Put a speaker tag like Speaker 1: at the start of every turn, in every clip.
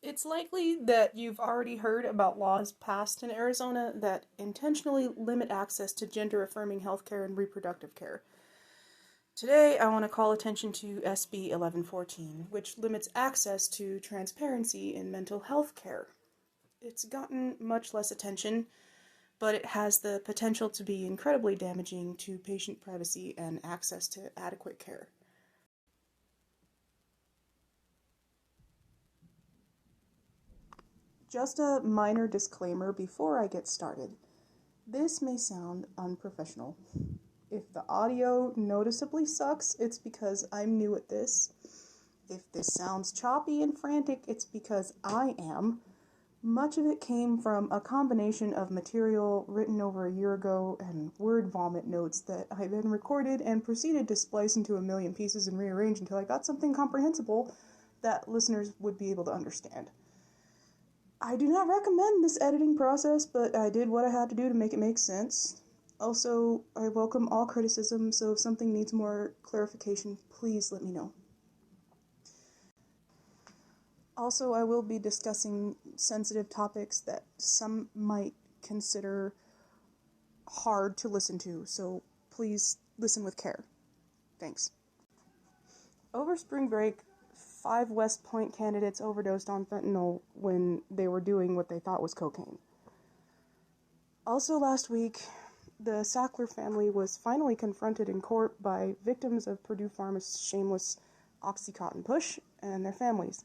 Speaker 1: It's likely that you've already heard about laws passed in Arizona that intentionally limit access to gender affirming healthcare and reproductive care. Today, I want to call attention to SB 1114, which limits access to transparency in mental health care. It's gotten much less attention, but it has the potential to be incredibly damaging to patient privacy and access to adequate care. Just a minor disclaimer before I get started. This may sound unprofessional. If the audio noticeably sucks, it's because I'm new at this. If this sounds choppy and frantic, it's because I am. Much of it came from a combination of material written over a year ago and word vomit notes that I then recorded and proceeded to splice into a million pieces and rearrange until I got something comprehensible that listeners would be able to understand. I do not recommend this editing process, but I did what I had to do to make it make sense. Also, I welcome all criticism, so if something needs more clarification, please let me know. Also, I will be discussing sensitive topics that some might consider hard to listen to, so please listen with care. Thanks. Over spring break, 5 West Point candidates overdosed on fentanyl when they were doing what they thought was cocaine. Also last week, the Sackler family was finally confronted in court by victims of Purdue Pharma's shameless OxyContin push and their families.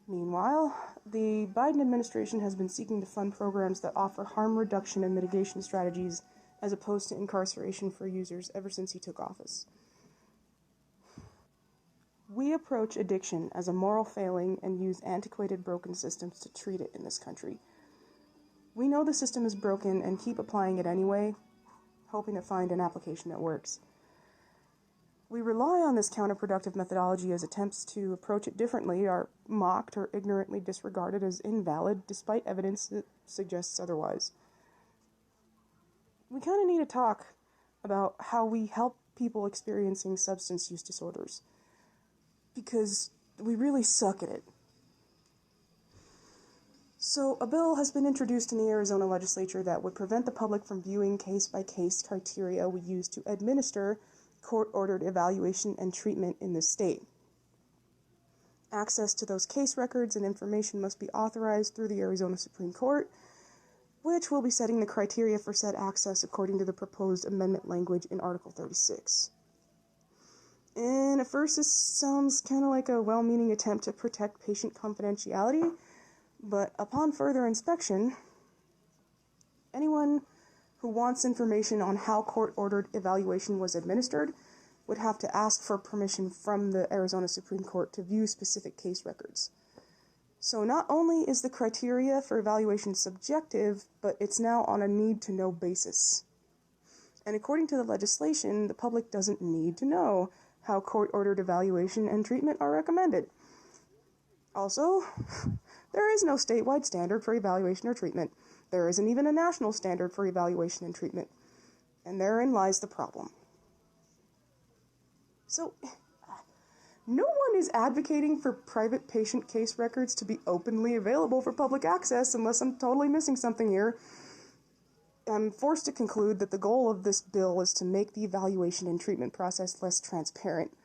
Speaker 1: Meanwhile, the Biden administration has been seeking to fund programs that offer harm reduction and mitigation strategies as opposed to incarceration for users ever since he took office. We approach addiction as a moral failing and use antiquated, broken systems to treat it in this country. We know the system is broken and keep applying it anyway, hoping to find an application that works. We rely on this counterproductive methodology as attempts to approach it differently are mocked or ignorantly disregarded as invalid despite evidence that suggests otherwise. We kind of need to talk about how we help people experiencing substance use disorders, because we really suck at it. So, a bill has been introduced in the Arizona legislature that would prevent the public from viewing case-by-case criteria we use to administer court-ordered evaluation and treatment in this state. Access to those case records and information must be authorized through the Arizona Supreme Court, which will be setting the criteria for said access according to the proposed amendment language in Article 36. And at first this sounds kind of like a well-meaning attempt to protect patient confidentiality, but upon further inspection, anyone who wants information on how court-ordered evaluation was administered would have to ask for permission from the Arizona Supreme Court to view specific case records. So not only is the criteria for evaluation subjective, but it's now on a need-to-know basis. And according to the legislation, the public doesn't need to know how court-ordered evaluation and treatment are recommended. Also, there is no statewide standard for evaluation or treatment. There isn't even a national standard for evaluation and treatment. And therein lies the problem. So, no one is advocating for private patient case records to be openly available for public access unless I'm totally missing something here. I'm forced to conclude that the goal of this bill is to make the evaluation and treatment process less transparent,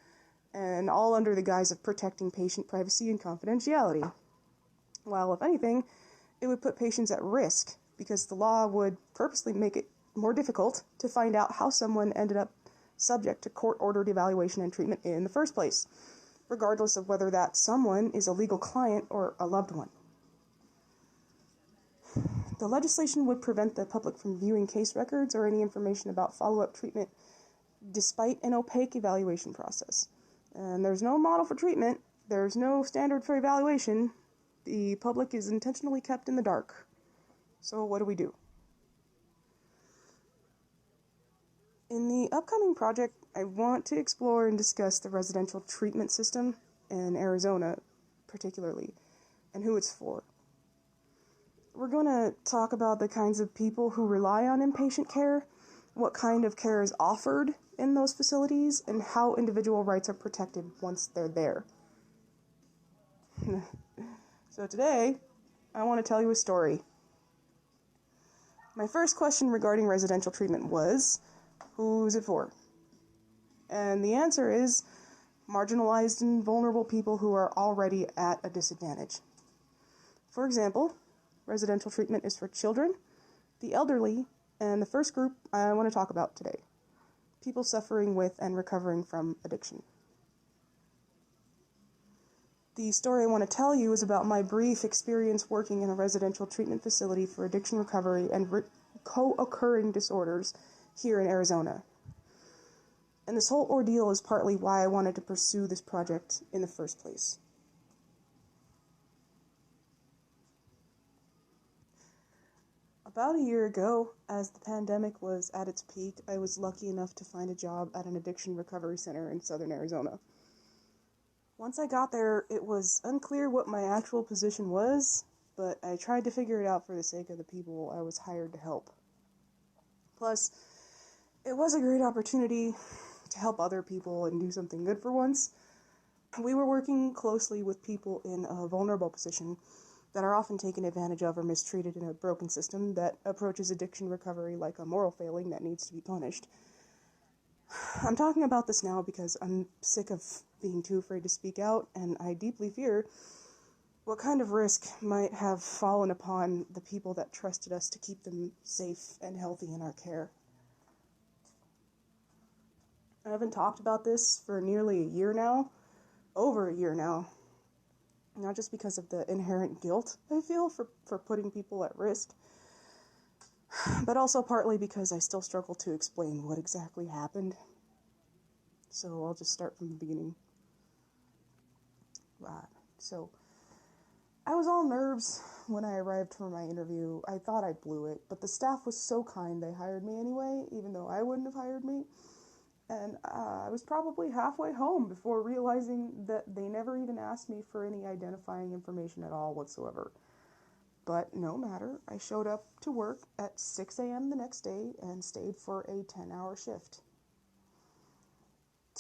Speaker 1: and all under the guise of protecting patient privacy and confidentiality. While, if anything, it would put patients at risk, because the law would purposely make it more difficult to find out how someone ended up subject to court-ordered evaluation and treatment in the first place, regardless of whether that someone is a legal client or a loved one. The legislation would prevent the public from viewing case records or any information about follow-up treatment despite an opaque evaluation process. And there's no model for treatment, there's no standard for evaluation. The public is intentionally kept in the dark. So what do? In the upcoming project, I want to explore and discuss the residential treatment system in Arizona, particularly, and who it's for. We're going to talk about the kinds of people who rely on inpatient care, what kind of care is offered in those facilities, and how individual rights are protected once they're there. So today, I want to tell you a story. My first question regarding residential treatment was, who's it for? And the answer is, marginalized and vulnerable people who are already at a disadvantage. For example, residential treatment is for children, the elderly, and the first group I want to talk about today, people suffering with and recovering from addiction. The story I want to tell you is about my brief experience working in a residential treatment facility for addiction recovery and co-occurring disorders here in Arizona. And this whole ordeal is partly why I wanted to pursue this project in the first place. About a year ago, as the pandemic was at its peak, I was lucky enough to find a job at an addiction recovery center in southern Arizona. Once I got there, it was unclear what my actual position was, but I tried to figure it out for the sake of the people I was hired to help. Plus, it was a great opportunity to help other people and do something good for once. We were working closely with people in a vulnerable position that are often taken advantage of or mistreated in a broken system that approaches addiction recovery like a moral failing that needs to be punished. I'm talking about this now because I'm sick of being too afraid to speak out, and I deeply fear what kind of risk might have fallen upon the people that trusted us to keep them safe and healthy in our care. I haven't talked about this for nearly a year now, over a year now, not just because of the inherent guilt I feel for putting people at risk, but also partly because I still struggle to explain what exactly happened. So I'll just start from the beginning. So I was all nerves when I arrived for my interview. I thought I blew it, but the staff was so kind they hired me anyway, even though I wouldn't have hired me. And I was probably halfway home before realizing that they never even asked me for any identifying information at all whatsoever. But no matter, I showed up to work at 6 a.m. the next day and stayed for a 10-hour shift.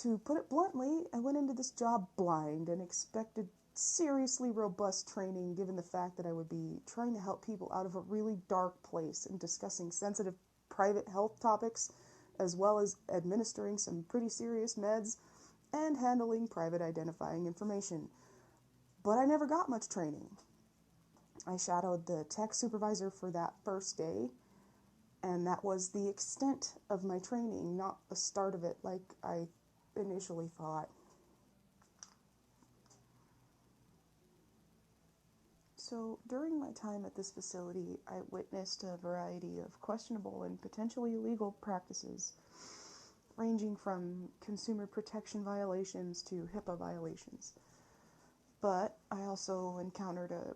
Speaker 1: To put it bluntly, I went into this job blind and expected seriously robust training given the fact that I would be trying to help people out of a really dark place and discussing sensitive private health topics, as well as administering some pretty serious meds and handling private identifying information. But I never got much training. I shadowed the tech supervisor for that first day, and that was the extent of my training, not the start of it like I initially thought. So during my time at this facility, I witnessed a variety of questionable and potentially illegal practices, ranging from consumer protection violations to HIPAA violations. But I also encountered a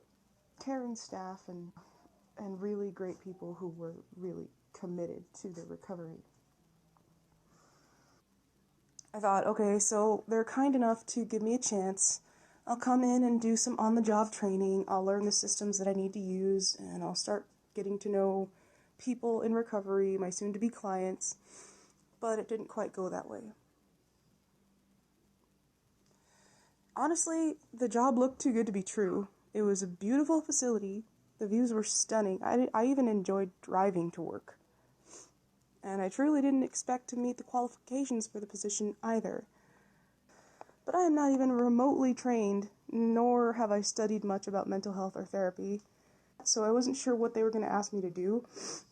Speaker 1: caring staff and really great people who were really committed to their recovery. I thought, okay, so they're kind enough to give me a chance. I'll come in and do some on-the-job training. I'll learn the systems that I need to use, and I'll start getting to know people in recovery, my soon-to-be clients. But it didn't quite go that way. Honestly, the job looked too good to be true. It was a beautiful facility. The views were stunning. I even enjoyed driving to work. And I truly didn't expect to meet the qualifications for the position either. But I am not even remotely trained, nor have I studied much about mental health or therapy, so I wasn't sure what they were going to ask me to do,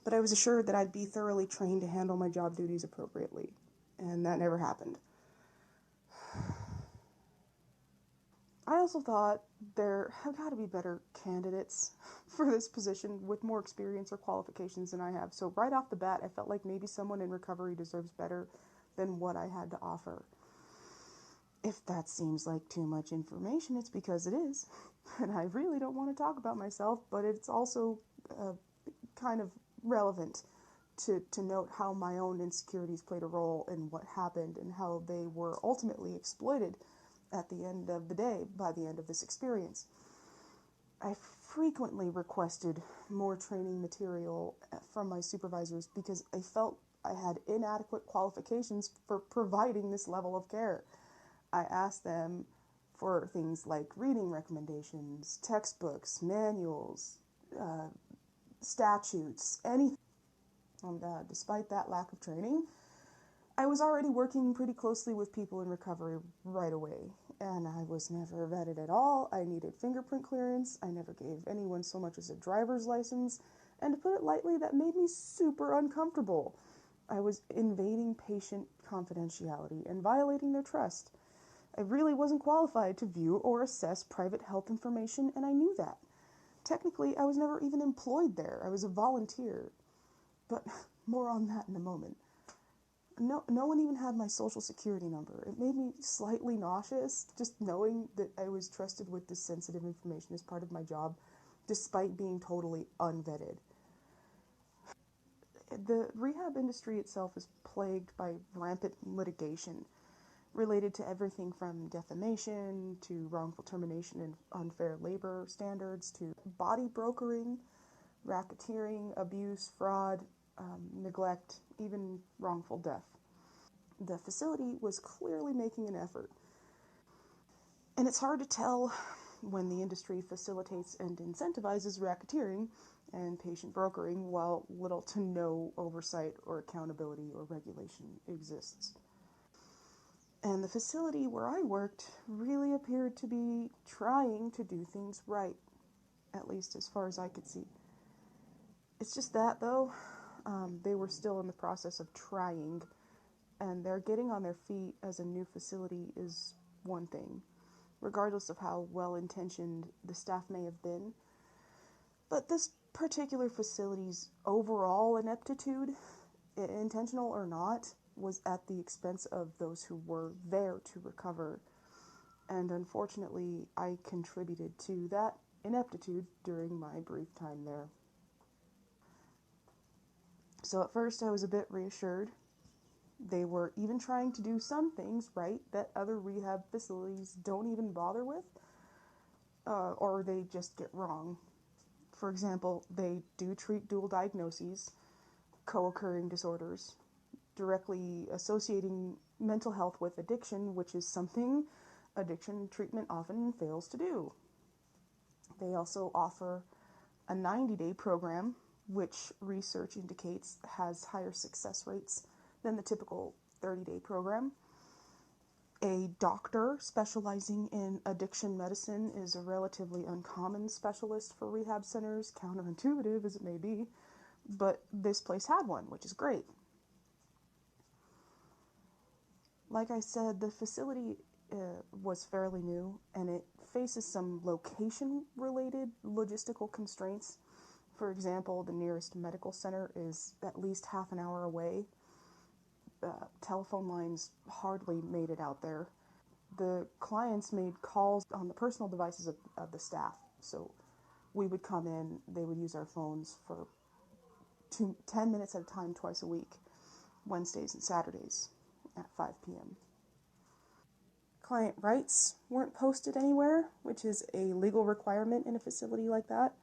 Speaker 1: but I was assured that I'd be thoroughly trained to handle my job duties appropriately, and that never happened. I also thought there have got to be better candidates for this position with more experience or qualifications than I have, so right off the bat I felt like maybe someone in recovery deserves better than what I had to offer. If that seems like too much information, it's because it is. And I really don't want to talk about myself, but it's also kind of relevant to note how my own insecurities played a role in what happened and how they were ultimately exploited at the end of the day by the end of this experience. I frequently requested more training material from my supervisors because I felt I had inadequate qualifications for providing this level of care. I asked them for things like reading recommendations, textbooks, manuals, statutes, anything. And despite that lack of training, I was already working pretty closely with people in recovery right away, and I was never vetted at all. I needed fingerprint clearance. I never gave anyone so much as a driver's license, and to put it lightly, that made me super uncomfortable. I was invading patient confidentiality and violating their trust. I really wasn't qualified to view or assess private health information, and I knew that. Technically, I was never even employed there. I was a volunteer. But more on that in a moment. No one even had my social security number. It made me slightly nauseous just knowing that I was trusted with this sensitive information as part of my job, despite being totally unvetted. The rehab industry itself is plagued by rampant litigation related to everything from defamation to wrongful termination and unfair labor standards to body brokering, racketeering, abuse, fraud, neglect, even wrongful death. The facility was clearly making an effort. And it's hard to tell when the industry facilitates and incentivizes racketeering and patient brokering while little to no oversight or accountability or regulation exists. And the facility where I worked really appeared to be trying to do things right, at least as far as I could see. It's just that, though, they were still in the process of trying, and their getting on their feet as a new facility is one thing, regardless of how well-intentioned the staff may have been. But this particular facility's overall ineptitude, intentional or not, was at the expense of those who were there to recover. And unfortunately, I contributed to that ineptitude during my brief time there. So at first I was a bit reassured. They were even trying to do some things right that other rehab facilities don't even bother with, or they just get wrong. For example, they do treat dual diagnoses, co-occurring disorders, directly associating mental health with addiction, which is something addiction treatment often fails to do. They also offer a 90-day program, which research indicates has higher success rates than the typical 30-day program. A doctor specializing in addiction medicine is a relatively uncommon specialist for rehab centers, counterintuitive as it may be, but this place had one, which is great. Like I said, the facility was fairly new, and it faces some location-related logistical constraints. For example, the nearest medical center is at least half an hour away. Telephone lines hardly made it out there. The clients made calls on the personal devices of the staff. So we would come in, they would use our phones for 10 minutes at a time twice a week, Wednesdays and Saturdays at 5 p.m. Client rights weren't posted anywhere, which is a legal requirement in a facility like that.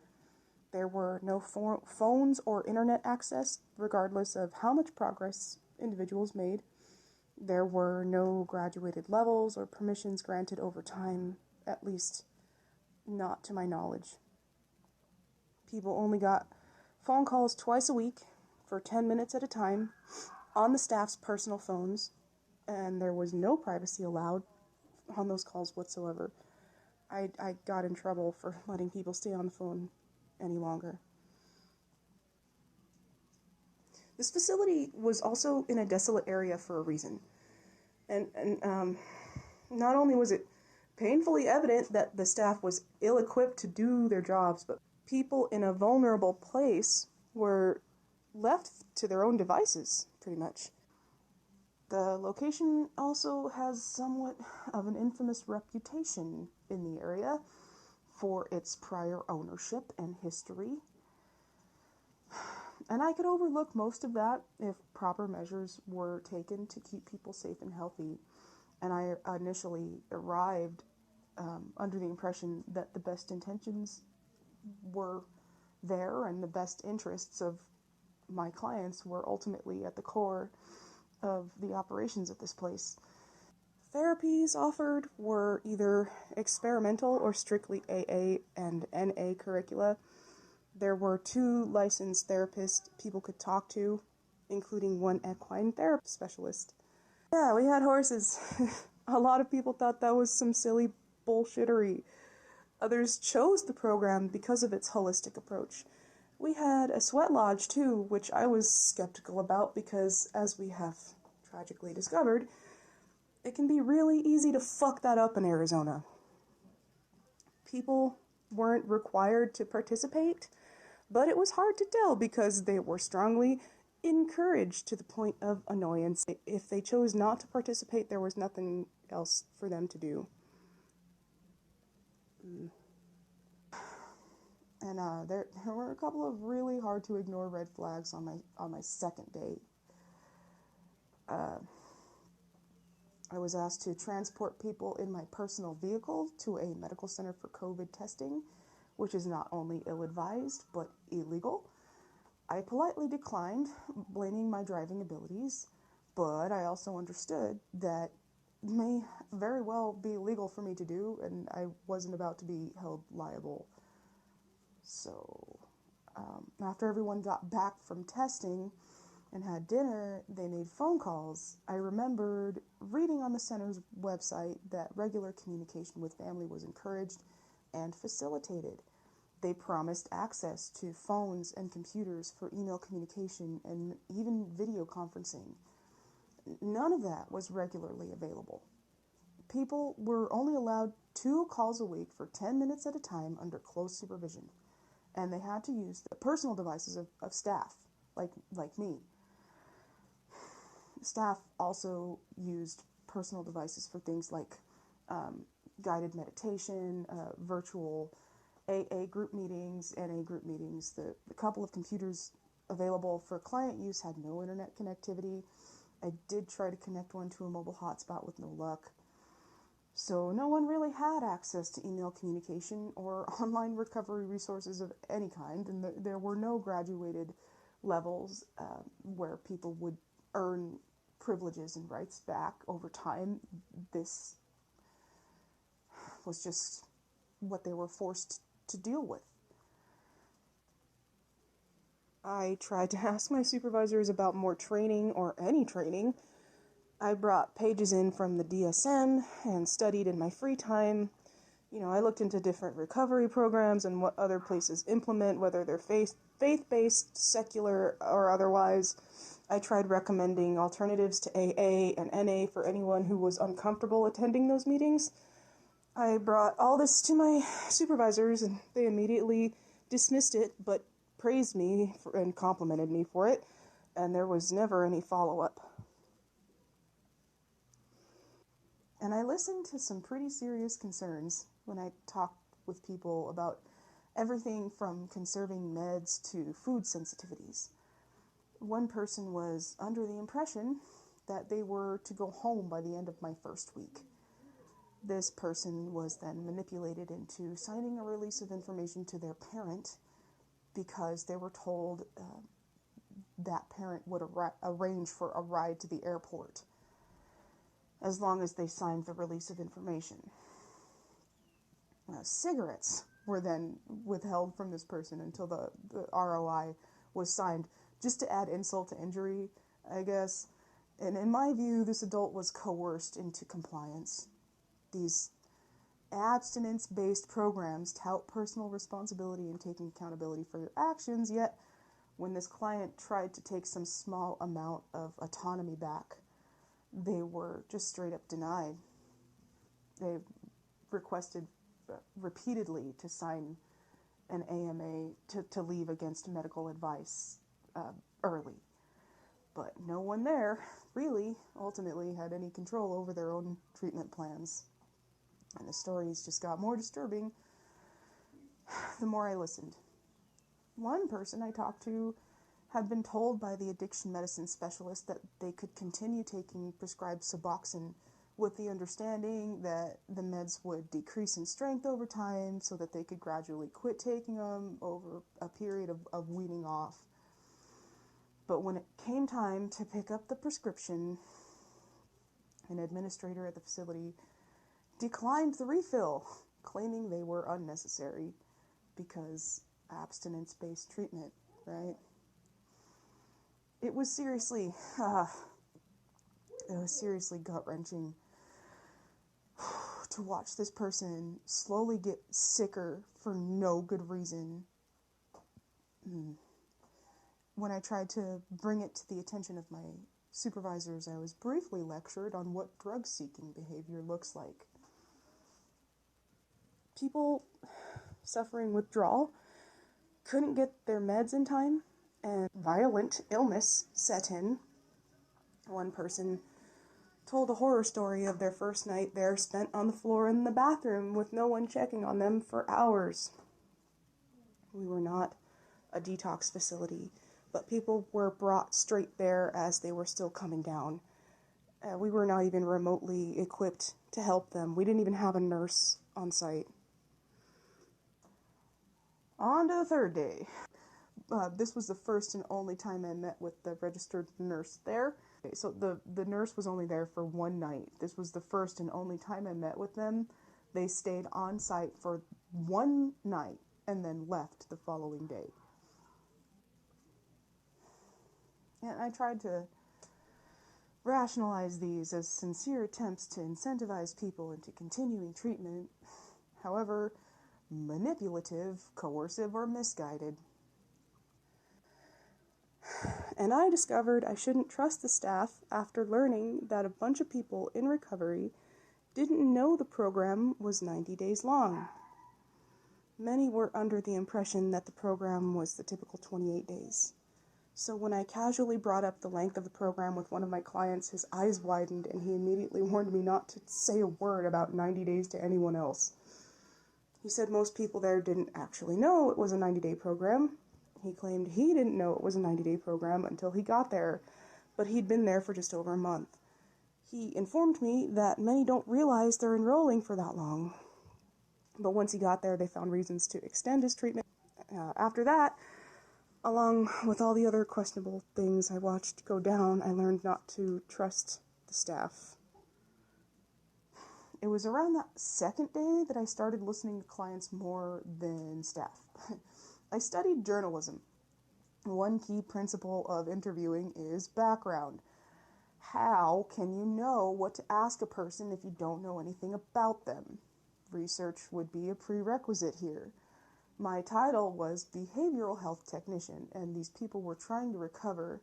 Speaker 1: There were no phones or internet access, regardless of how much progress individuals made. There were no graduated levels or permissions granted over time, at least not to my knowledge. People only got phone calls twice a week for 10 minutes at a time on the staff's personal phones, and there was no privacy allowed on those calls whatsoever. I got in trouble for letting people stay on the phone any longer. This facility was also in a desolate area for a reason. And not only was it painfully evident that the staff was ill-equipped to do their jobs, but people in a vulnerable place were left to their own devices, pretty much. The location also has somewhat of an infamous reputation in the area for its prior ownership and history. And I could overlook most of that if proper measures were taken to keep people safe and healthy. And I initially arrived under the impression that the best intentions were there and the best interests of my clients were ultimately at the core of the operations of this place. therapies offered were either experimental or strictly AA and NA curricula. There were 2 licensed therapists people could talk to, including one equine therapy specialist. Yeah, we had horses. A lot of people thought that was some silly bullshittery. Others chose the program because of its holistic approach. We had a sweat lodge too, which I was skeptical about because, as we have tragically discovered, it can be really easy to fuck that up in Arizona. People weren't required to participate, but it was hard to tell because they were strongly encouraged to the point of annoyance. If they chose not to participate, there was nothing else for them to do. And there were a couple of really hard to ignore red flags on my second day. I was asked to transport people in my personal vehicle to a medical center for COVID testing, which is not only ill-advised, but illegal. I politely declined, blaming my driving abilities, but I also understood that it may very well be illegal for me to do, and I wasn't about to be held liable. So, after everyone got back from testing and had dinner, they made phone calls. I remembered reading on the center's website that regular communication with family was encouraged and facilitated. They promised access to phones and computers for email communication and even video conferencing. None of that was regularly available. People were only allowed 2 calls a week for 10 minutes at a time under close supervision, and they had to use the personal devices of staff, like me. Staff also used personal devices for things like guided meditation, virtual AA group meetings, NA group meetings. The couple of computers available for client use had no internet connectivity. I did try to connect one to a mobile hotspot with no luck. So no one really had access to email communication or online recovery resources of any kind, and there were no graduated levels where people would earn privileges and rights back over time. This was just what they were forced to deal with. I tried to ask my supervisors about more training or any training. I brought pages in from the DSM and studied in my free time. I looked into different recovery programs and what other places implement, whether they're faith-based, secular, or otherwise. I tried recommending alternatives to AA and NA for anyone who was uncomfortable attending those meetings. I brought all this to my supervisors, and they immediately dismissed it, but praised me and complimented me for it, and there was never any follow-up. And I listened to some pretty serious concerns when I talked with people about everything from conserving meds to food sensitivities. One person was under the impression that they were to go home by the end of my first week. This person was then manipulated into signing a release of information to their parent because they were told that parent would arrange for a ride to the airport as long as they signed the release of information. Cigarettes were then withheld from this person until the ROI was signed, just to add insult to injury, I guess. And in my view, this adult was coerced into compliance. These abstinence-based programs tout personal responsibility and taking accountability for your actions, yet when this client tried to take some small amount of autonomy back, they were just straight up denied. They requested repeatedly to sign an AMA to leave against medical advice early. But no one there really ultimately had any control over their own treatment plans. And the stories just got more disturbing the more I listened. One person I talked to had been told by the addiction medicine specialist that they could continue taking prescribed Suboxone with the understanding that the meds would decrease in strength over time so that they could gradually quit taking them over a period of weaning off. But when it came time to pick up the prescription, An administrator at the facility declined the refill, claiming they were unnecessary because abstinence-based treatment, right? It was seriously gut-wrenching to watch this person slowly get sicker for no good reason. When I tried to bring it to the attention of my supervisors, I was briefly lectured on what drug-seeking behavior looks like. People suffering withdrawal couldn't get their meds in time, and violent illness set in. One person told a horror story of their first night there spent on the floor in the bathroom with no one checking on them for hours. We were not a detox facility, but people were brought straight there as they were still coming down. We were not even remotely equipped to help them. We didn't even have a nurse on site. On to the third day. This was the first and only time I met with the registered nurse there. Okay, so the nurse was only there for one night. This was the first and only time I met with them. They stayed on site for one night and then left the following day. And I tried to rationalize these as sincere attempts to incentivize people into continuing treatment. However, manipulative, coercive, or misguided. And I discovered I shouldn't trust the staff after learning that a bunch of people in recovery didn't know the program was 90 days long. Many were under the impression that the program was the typical 28 days. So when I casually brought up the length of the program with one of my clients, his eyes widened and he immediately warned me not to say a word about 90 days to anyone else. He said most people there didn't actually know it was a 90-day program. He claimed he didn't know it was a 90-day program until he got there, but he'd been there for just over a month. He informed me that many don't realize they're enrolling for that long. But once he got there, they found reasons to extend his treatment. After that, along with all the other questionable things I watched go down, I learned not to trust the staff. It was around that second day that I started listening to clients more than staff. I studied journalism. One key principle of interviewing is background. How can you know what to ask a person if you don't know anything about them? Research would be a prerequisite here. My title was behavioral health technician, and these people were trying to recover,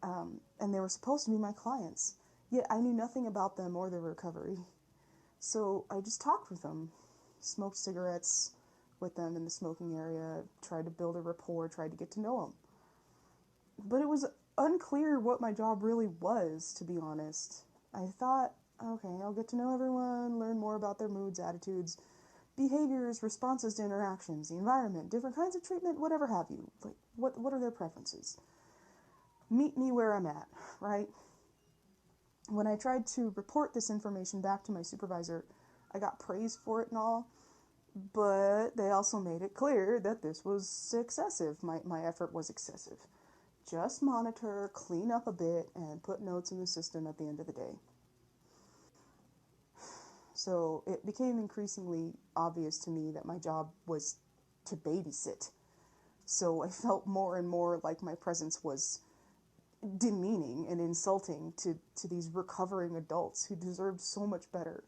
Speaker 1: and they were supposed to be my clients. Yet I knew nothing about them or their recovery. So I just talked with them, smoked cigarettes with them in the smoking area, tried to build a rapport, tried to get to know them. But it was unclear what my job really was, to be honest. I thought, okay, I'll get to know everyone, learn more about their moods, attitudes, behaviors, responses to interactions, the environment, different kinds of treatment, whatever have you. Like, what are their preferences? Meet me where I'm at, right? When I tried to report this information back to my supervisor, I got praised for it and all, but they also made it clear that this was excessive. My effort was excessive. Just monitor, clean up a bit, and put notes in the system at the end of the day. So it became increasingly obvious to me that my job was to babysit. So I felt more and more like my presence was demeaning and insulting to these recovering adults who deserved so much better.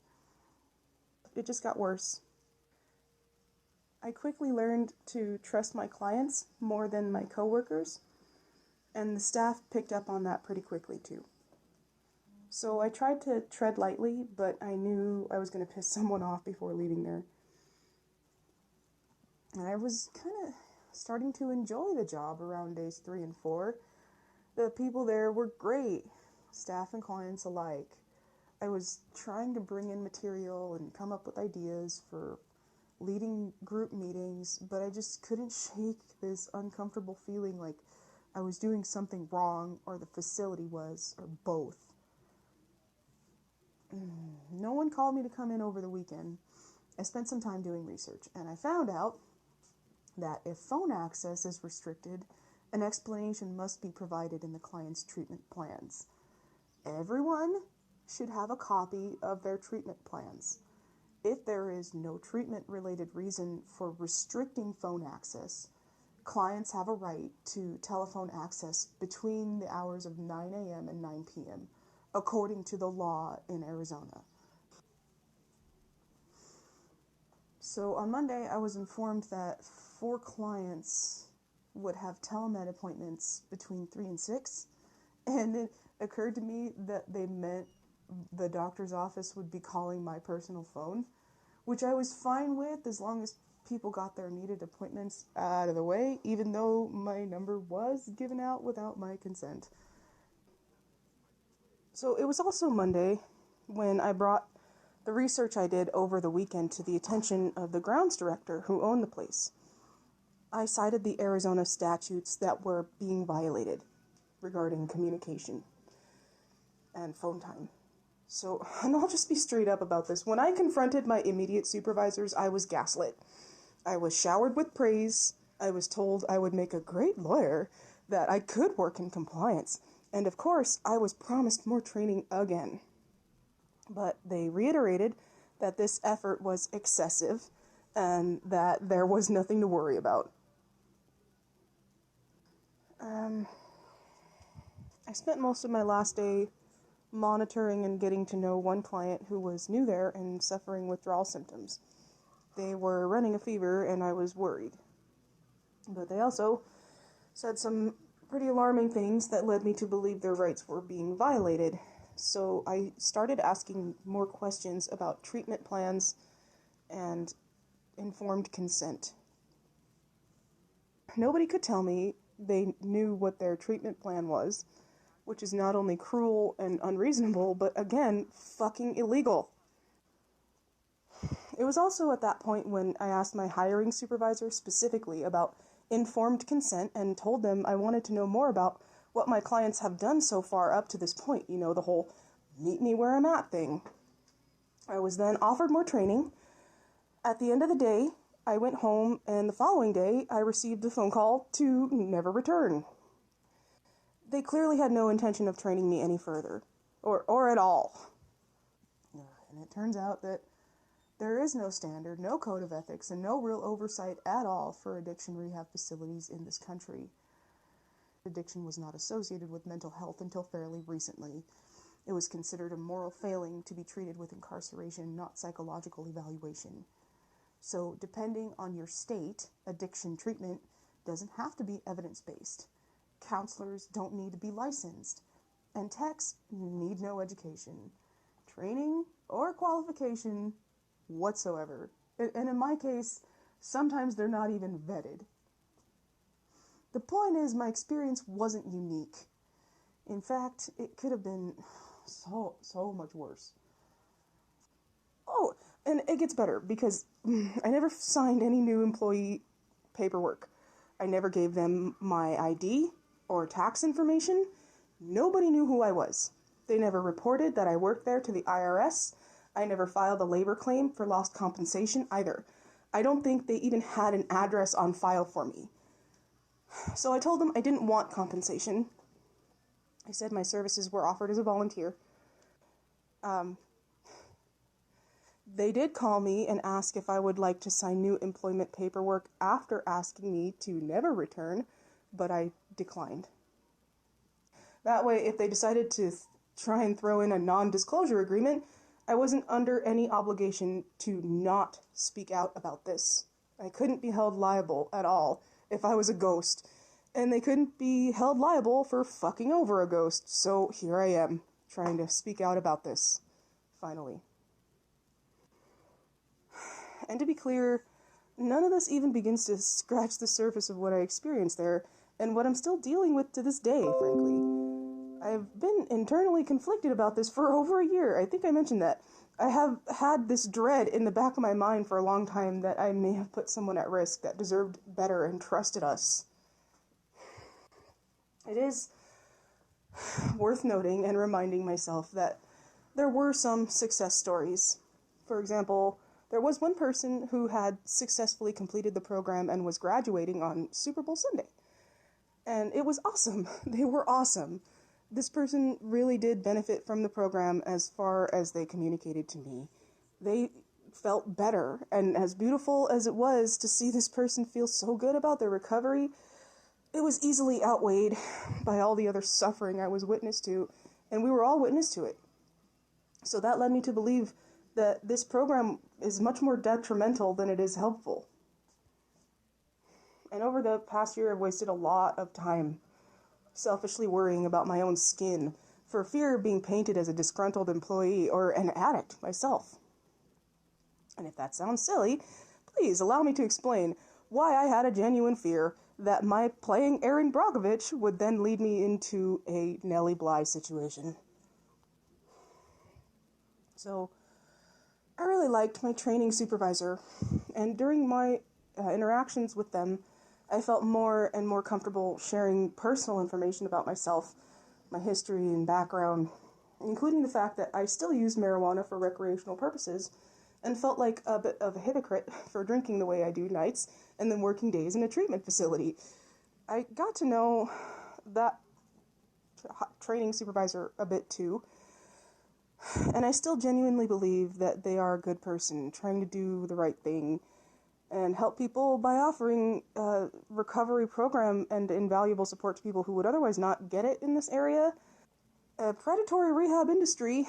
Speaker 1: It just got worse. I quickly learned to trust my clients more than my coworkers, and the staff picked up on that pretty quickly too. So I tried to tread lightly, but I knew I was going to piss someone off before leaving there. And I was kind of starting to enjoy the job around days 3 and 4. The people there were great, staff and clients alike. I was trying to bring in material and come up with ideas for leading group meetings, but I just couldn't shake this uncomfortable feeling like I was doing something wrong, or the facility was, or both. No one called me to come in over the weekend. I spent some time doing research, and I found out that if phone access is restricted, an explanation must be provided in the client's treatment plans. Everyone should have a copy of their treatment plans. If there is no treatment-related reason for restricting phone access, clients have a right to telephone access between the hours of 9 a.m. and 9 p.m., according to the law in Arizona. So on Monday, I was informed that 4 clients would have telemed appointments between 3 and 6, and it occurred to me that they meant the doctor's office would be calling my personal phone, which I was fine with as long as people got their needed appointments out of the way, even though my number was given out without my consent. So it was also Monday when I brought the research I did over the weekend to the attention of the grounds director who owned the place. I cited the Arizona statutes that were being violated regarding communication and phone time. So, and I'll just be straight up about this. When I confronted my immediate supervisors, I was gaslit. I was showered with praise. I was told I would make a great lawyer, that I could work in compliance, and of course, I was promised more training again. But they reiterated that this effort was excessive and that there was nothing to worry about. I spent most of my last day monitoring and getting to know one client who was new there and suffering withdrawal symptoms. They were running a fever and I was worried. But they also said some pretty alarming things that led me to believe their rights were being violated. So I started asking more questions about treatment plans and informed consent. Nobody could tell me they knew what their treatment plan was, which is not only cruel and unreasonable, but again, fucking illegal. It was also at that point when I asked my hiring supervisor specifically about informed consent and told them I wanted to know more about what my clients have done so far up to this point, you know, the whole meet me where I'm at thing. I was then offered more training. At the end of the day, I went home, and the following day, I received a phone call to never return. They clearly had no intention of training me any further, or at all. And it turns out that there is no standard, no code of ethics, and no real oversight at all for addiction rehab facilities in this country. Addiction was not associated with mental health until fairly recently. It was considered a moral failing to be treated with incarceration, not psychological evaluation. So, depending on your state, addiction treatment doesn't have to be evidence-based. Counselors don't need to be licensed, and techs need no education, training, or qualification whatsoever. And in my case, sometimes they're not even vetted. The point is, my experience wasn't unique. In fact, it could have been so much worse. Oh, and it gets better, because I never signed any new employee paperwork. I never gave them my ID or tax information. Nobody knew who I was. They never reported that I worked there to the IRS. I never filed a labor claim for lost compensation either. I don't think they even had an address on file for me. So I told them I didn't want compensation. I said my services were offered as a volunteer. They did call me and ask if I would like to sign new employment paperwork after asking me to never return, but I declined. That way, if they decided to try and throw in a non-disclosure agreement, I wasn't under any obligation to not speak out about this. I couldn't be held liable at all if I was a ghost, and they couldn't be held liable for fucking over a ghost, so here I am, trying to speak out about this, finally. And to be clear, none of this even begins to scratch the surface of what I experienced there, and what I'm still dealing with to this day, frankly. I've been internally conflicted about this for over a year. I think I mentioned that. I have had this dread in the back of my mind for a long time that I may have put someone at risk that deserved better and trusted us. It is worth noting and reminding myself that there were some success stories. For example, there was one person who had successfully completed the program and was graduating on Super Bowl Sunday. And it was awesome. They were awesome. this person really did benefit from the program as far as they communicated to me. They felt better, and as beautiful as it was to see this person feel so good about their recovery, it was easily outweighed by all the other suffering I was witness to, and we were all witness to it. So that led me to believe that this program is much more detrimental than it is helpful. And over the past year, I've wasted a lot of time selfishly worrying about my own skin for fear of being painted as a disgruntled employee or an addict myself. And if that sounds silly, please allow me to explain why I had a genuine fear that my playing Erin Brockovich would then lead me into a Nellie Bly situation. So, I really liked my training supervisor, and during my interactions with them, I felt more and more comfortable sharing personal information about myself, my history and background, including the fact that I still use marijuana for recreational purposes, and felt like a bit of a hypocrite for drinking the way I do nights and then working days in a treatment facility. I got to know that training supervisor a bit too, and I still genuinely believe that they are a good person trying to do the right thing and help people by offering a recovery program and invaluable support to people who would otherwise not get it in this area. A predatory rehab industry,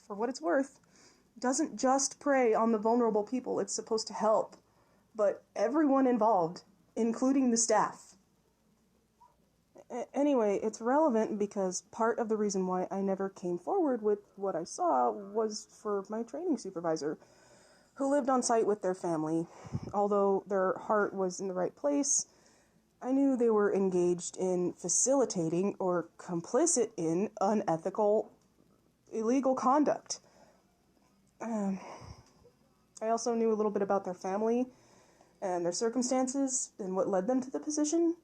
Speaker 1: for what it's worth, doesn't just prey on the vulnerable people it's supposed to help, but everyone involved, including the staff. Anyway, it's relevant because part of the reason why I never came forward with what I saw was for my training supervisor, who lived on site with their family. Although their heart was in the right place, I knew they were engaged in facilitating or complicit in unethical, illegal conduct. I also knew a little bit about their family and their circumstances and what led them to the position.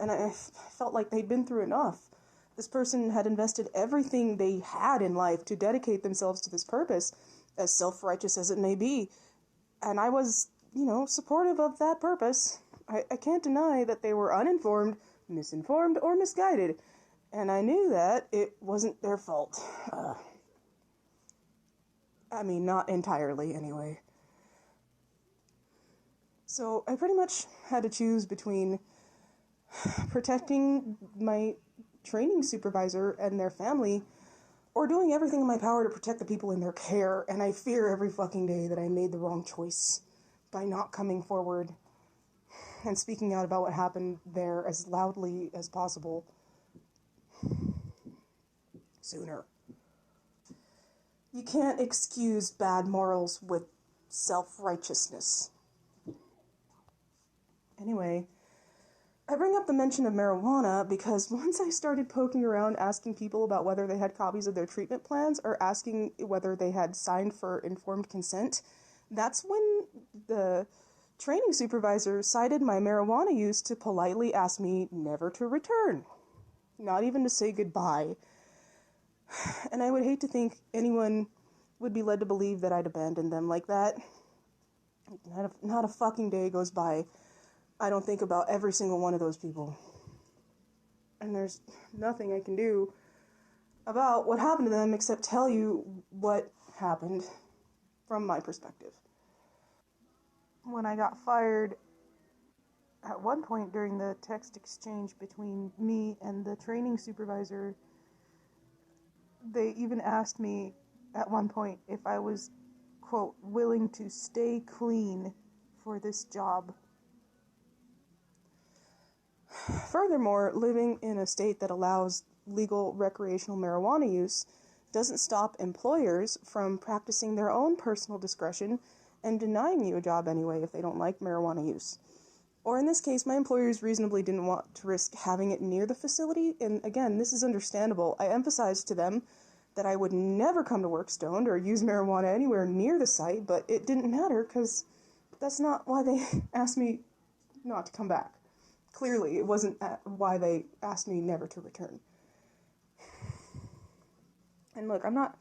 Speaker 1: And I felt like they'd been through enough. This person had invested everything they had in life to dedicate themselves to this purpose, as self-righteous as it may be. And I was, supportive of that purpose. I can't deny that they were uninformed, misinformed, or misguided. And I knew that it wasn't their fault. Not entirely, anyway. So I pretty much had to choose between protecting my training supervisor and their family, or doing everything in my power to protect the people in their care, and I fear every fucking day that I made the wrong choice by not coming forward and speaking out about what happened there as loudly as possible sooner. You can't excuse bad morals with self-righteousness. Anyway, I bring up the mention of marijuana because once I started poking around asking people about whether they had copies of their treatment plans or asking whether they had signed for informed consent, that's when the training supervisor cited my marijuana use to politely ask me never to return, not even to say goodbye. And I would hate to think anyone would be led to believe that I'd abandoned them like that. Not a fucking day goes by I don't think about every single one of those people. And there's nothing I can do about what happened to them except tell you what happened from my perspective. When I got fired, at one point during the text exchange between me and the training supervisor, they even asked me at one point if I was, quote, willing to stay clean for this job. Furthermore, living in a state that allows legal recreational marijuana use doesn't stop employers from practicing their own personal discretion and denying you a job anyway if they don't like marijuana use. Or in this case, my employers reasonably didn't want to risk having it near the facility, and again, this is understandable. I emphasized to them that I would never come to work stoned or use marijuana anywhere near the site, but it didn't matter because that's not why they asked me not to come back. Clearly, it wasn't why they asked me never to return. And look, I'm not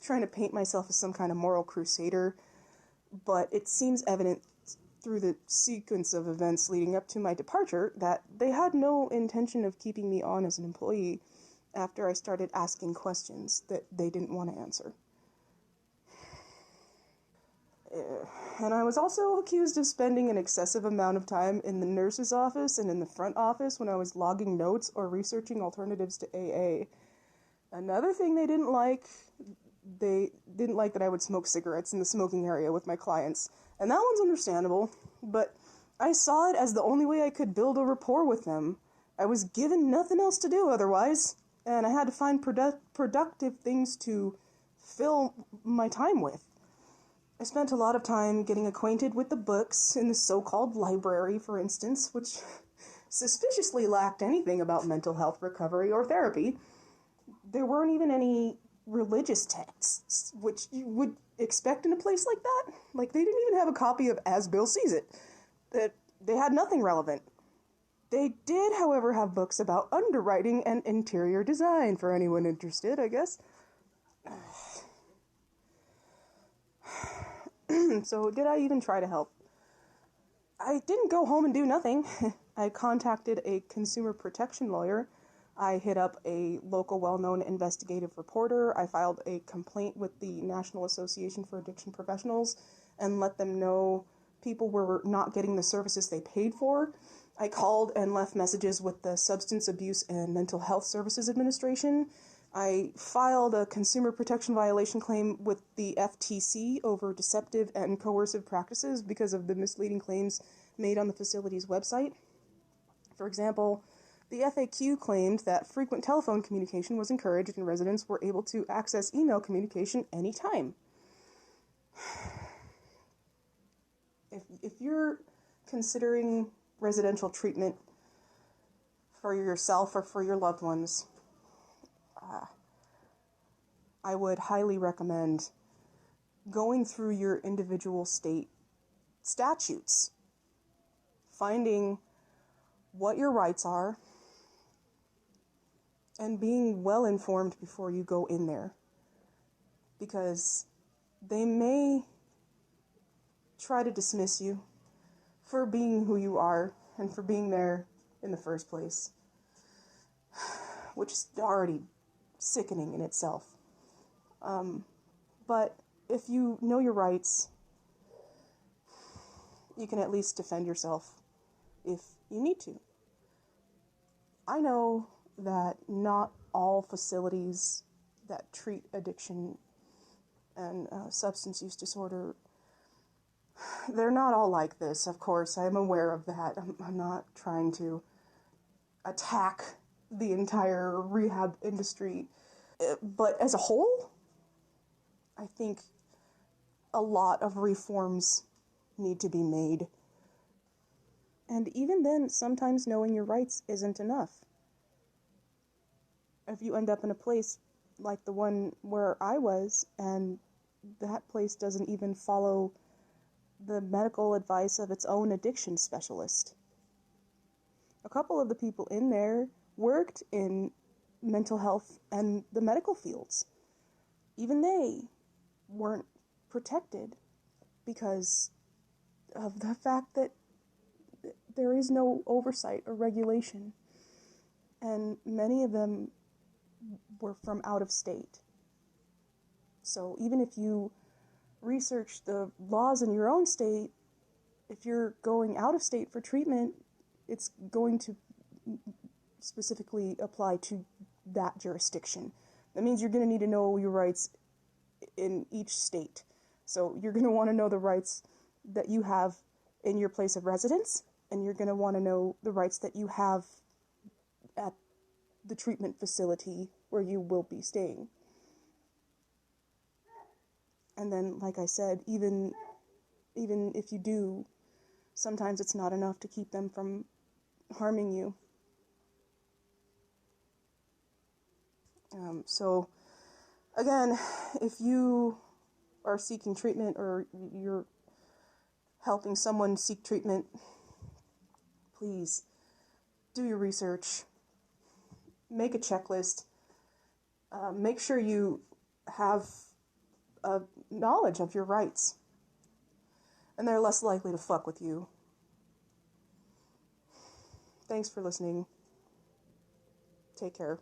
Speaker 1: trying to paint myself as some kind of moral crusader, but it seems evident through the sequence of events leading up to my departure that they had no intention of keeping me on as an employee after I started asking questions that they didn't want to answer. And I was also accused of spending an excessive amount of time in the nurse's office and in the front office when I was logging notes or researching alternatives to AA. Another thing they didn't like that I would smoke cigarettes in the smoking area with my clients. And that one's understandable, but I saw it as the only way I could build a rapport with them. I was given nothing else to do otherwise, and I had to find productive things to fill my time with. I spent a lot of time getting acquainted with the books in the so-called library, for instance, which suspiciously lacked anything about mental health recovery or therapy. There weren't even any religious texts, which you would expect in a place like that. Like, they didn't even have a copy of As Bill Sees It. They had nothing relevant. They did, however, have books about underwriting and interior design for anyone interested, I guess. So, did I even try to help? I didn't go home and do nothing. I contacted a consumer protection lawyer. I hit up a local well-known investigative reporter. I filed a complaint with the National Association for Addiction Professionals and let them know people were not getting the services they paid for. I called and left messages with the Substance Abuse and Mental Health Services Administration. I filed a consumer protection violation claim with the FTC over deceptive and coercive practices because of the misleading claims made on the facility's website. For example, the FAQ claimed that frequent telephone communication was encouraged and residents were able to access email communication anytime. If you're considering residential treatment for yourself or for your loved ones, I would highly recommend going through your individual state statutes, finding what your rights are, and being well informed before you go in there, because they may try to dismiss you for being who you are and for being there in the first place, which is already sickening in itself. But if you know your rights, you can at least defend yourself if you need to. I know that not all facilities that treat addiction and substance use disorder, they're not all like this, of course. I'm aware of that. I'm not trying to attack the entire rehab industry. But as a whole, I think a lot of reforms need to be made. And even then, sometimes knowing your rights isn't enough. If you end up in a place like the one where I was, and that place doesn't even follow the medical advice of its own addiction specialist. A couple of the people in there worked in mental health and the medical fields. Even they weren't protected because of the fact that there is no oversight or regulation. And many of them were from out of state. So even if you research the laws in your own state, if you're going out of state for treatment, it's going to specifically apply to that jurisdiction. That means you're going to need to know your rights in each state. So you're going to want to know the rights that you have in your place of residence, and you're going to want to know the rights that you have at the treatment facility where you will be staying. And then, like I said, even if you do, sometimes it's not enough to keep them from harming you. So, again, if you are seeking treatment or you're helping someone seek treatment, please do your research, make a checklist, make sure you have knowledge of your rights. and they're less likely to fuck with you. Thanks for listening. Take care.